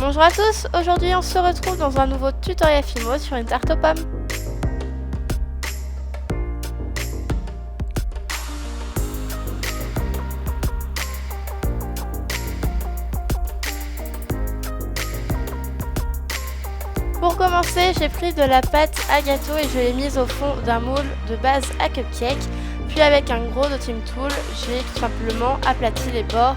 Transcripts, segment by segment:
Bonjour à tous, aujourd'hui on se retrouve dans un nouveau tutoriel Fimo sur une tarte aux pommes. Pour commencer, j'ai pris de la pâte à gâteau et je l'ai mise au fond d'un moule de base à cupcake. Puis avec un gros dotting tool, j'ai tout simplement aplati les bords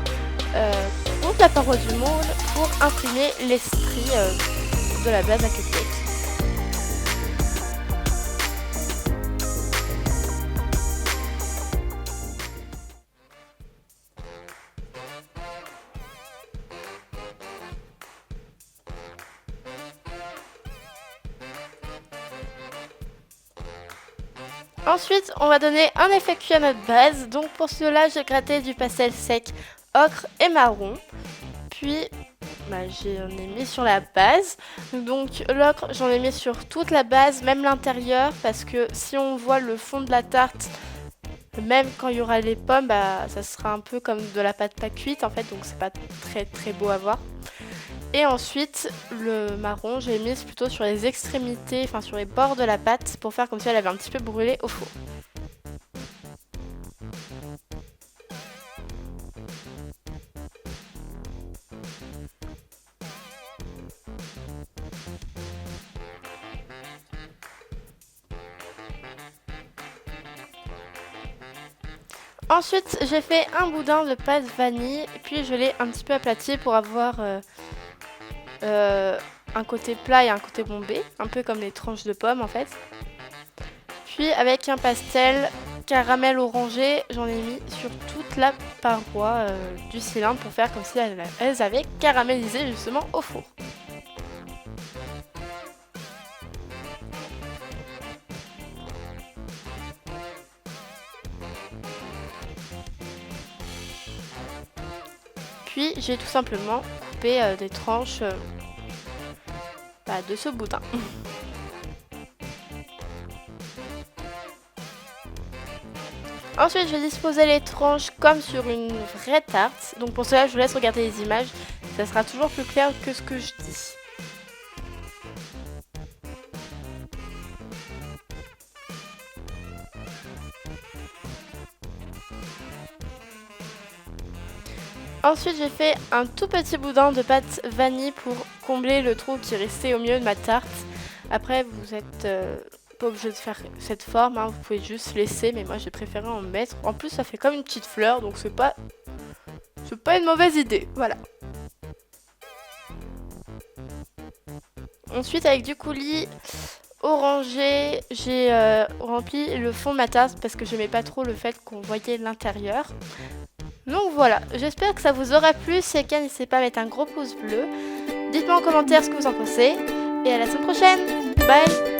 contre la paroi du moule pour imprimer les stries de la base à cupcake. Ensuite, on va donner un effet cuit à notre base. Donc pour cela, j'ai gratté du pastel sec ocre et marron. Puis j'en ai mis sur la base. Donc l'ocre, j'en ai mis sur toute la base, même l'intérieur, parce que si on voit le fond de la tarte, même quand il y aura les pommes, ça sera un peu comme de la pâte pas cuite en fait, donc c'est pas très beau à voir. Et ensuite, le marron, j'ai mis plutôt sur les extrémités, enfin sur les bords de la pâte, pour faire comme si elle avait un petit peu brûlé au four. Ensuite, j'ai fait un boudin de pâte vanille, puis je l'ai un petit peu aplati pour avoir un côté plat et un côté bombé, un peu comme les tranches de pommes en fait. Puis avec un pastel caramel orangé, j'en ai mis sur toute la paroi du cylindre pour faire comme si elles avaient caramélisé justement au four. Puis j'ai tout simplement coupé des tranches de ce boudin. Ensuite, je vais disposer les tranches comme sur une vraie tarte. Donc pour cela, je vous laisse regarder les images. Ça sera toujours plus clair que ce que je dis. Ensuite, j'ai fait un tout petit boudin de pâte vanille pour combler le trou qui restait au milieu de ma tarte. Après, vous êtes pas obligé de faire cette forme, hein, vous pouvez juste laisser, mais moi j'ai préféré en mettre. En plus, ça fait comme une petite fleur, donc c'est pas une mauvaise idée. Voilà. Ensuite, avec du coulis orangé, j'ai rempli le fond de ma tarte parce que j'aimais pas trop le fait qu'on voyait l'intérieur. Donc voilà, j'espère que ça vous aura plu. Si c'est le cas, n'hésitez pas à mettre un gros pouce bleu. Dites-moi en commentaire ce que vous en pensez. Et à la semaine prochaine. Bye!